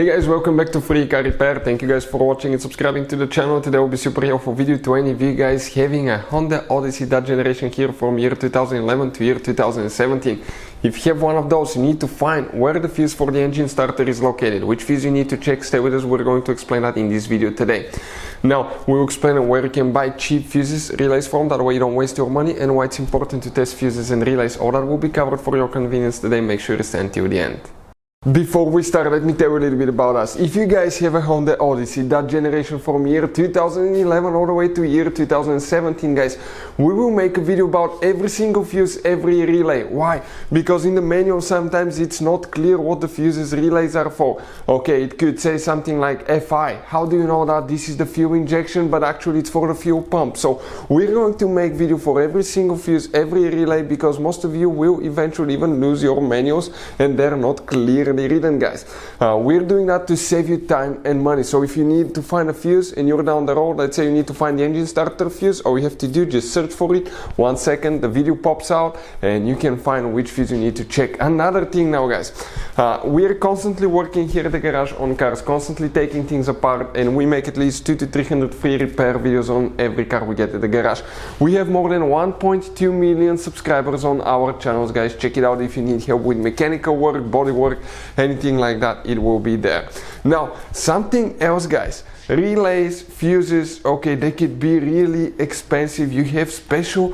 Hey guys, welcome back to Free Car Repair. Thank you guys for watching and subscribing to the channel. Today will be super helpful video to any of you guys having a Honda Odyssey that generation here from year 2011 to year 2017. If you have one of those, you need to find where the fuse for the engine starter is located, which fuse you need to check. Stay with us, we're going to explain that in this video today. Now, we'll explain where you can buy cheap fuses, relays from, that way you don't waste your money, and why it's important to test fuses and relays. All that will be covered for your convenience today. Make sure to stay until the end. Before we start, let me tell you a little bit about us. If you guys have a Honda Odyssey, that generation from year 2011 all the way to year 2017, guys, we will make a video about every single fuse, every relay. Why? Because in the manual sometimes it's not clear what the fuses relays are for. Okay, it could say something like FI. How do you know that this is the fuel injection, but actually it's for the fuel pump? So we're going to make video for every single fuse, every relay, because most of you will eventually even lose your manuals and they're not clear written, guys. We're doing that to save you time and money. So if you need to find a fuse and you're down the road, let's say you need to find the engine starter fuse, all you have to do, just search for it. 1 second, the video pops out and you can find which fuse you need to check. Another thing now, guys, we're constantly working here at the garage on cars, constantly taking things apart, and we make at least 200 to 300 free repair videos on every car we get at the garage. We have more than 1.2 million subscribers on our channels, guys. Check it out if you need help with mechanical work, body work, anything like that, it will be there. Now, something else, guys, relays, fuses, okay, they could be really expensive. You have special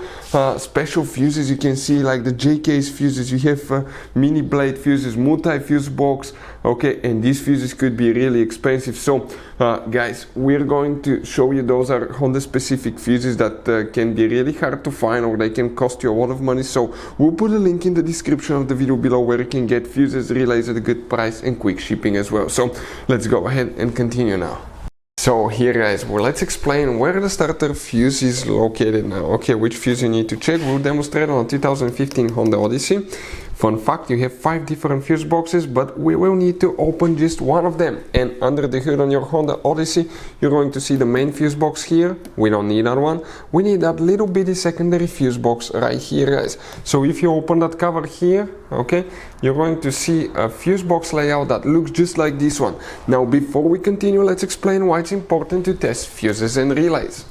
fuses, you can see like the JK's fuses, you have mini blade fuses, multi-fuse box, okay, and these fuses could be really expensive. So guys, we're going to show you those are Honda specific fuses that can be really hard to find, or they can cost you a lot of money. So we'll put a link in the description of the video below where you can get fuses, relays at a good price and quick shipping as well. So let's go ahead and continue now. So here, guys, well, let's explain where the starter fuse is located now. Okay, which fuse you need to check. We'll demonstrate on a 2015 Honda Odyssey. Fun fact, you have 5 different fuse boxes, but we will need to open just one of them. And under the hood on your Honda Odyssey, you're going to see the main fuse box here. We don't need that one. We need that little bitty secondary fuse box right here, guys. So if you open that cover here, okay, you're going to see a fuse box layout that looks just like this one. Now, before we continue, let's explain why it's important to test fuses and relays.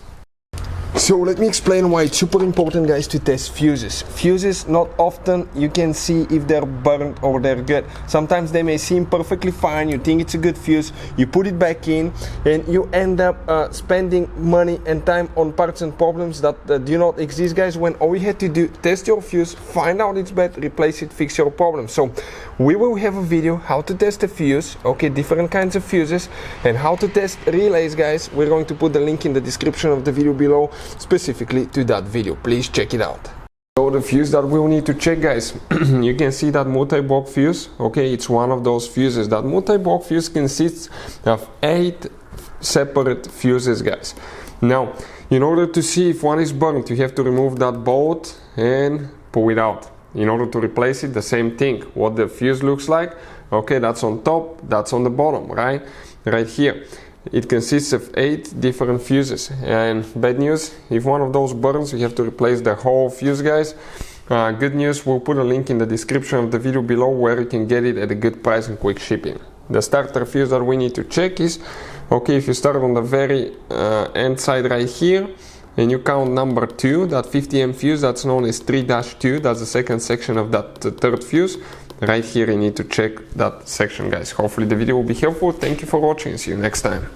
So let me explain why it's super important, guys, to test fuses. Fuses, not often you can see if they're burnt or they're good. Sometimes they may seem perfectly fine, you think it's a good fuse, you put it back in and you end up spending money and time on parts and problems that do not exist, guys, when all you had to do, test your fuse, find out it's bad, replace it, fix your problem. So we will have a video how to test a fuse, okay, different kinds of fuses, and how to test relays, guys. We're going to put the link in the description of the video below specifically to that video. Please check it out. So the fuse that we'll need to check, guys, you can see that multi-block fuse, okay, it's one of those fuses. That multi-block fuse consists of 8 separate fuses, guys. Now, in order to see if one is burnt, you have to remove that bolt and pull it out. In order to replace it, the same thing. What the fuse looks like, okay, that's on top, that's on the bottom, right here. It consists of 8 different fuses, and bad news, if one of those burns, you have to replace the whole fuse, guys. Good news, we'll put a link in the description of the video below where you can get it at a good price and quick shipping. The starter fuse that we need to check is, okay, if you start on the very end side right here, and you count number 2, that 50M fuse, that's known as 3-2, that's the second section of that third fuse. Right here you need to check that section, guys. Hopefully the video will be helpful. Thank you for watching, see you next time.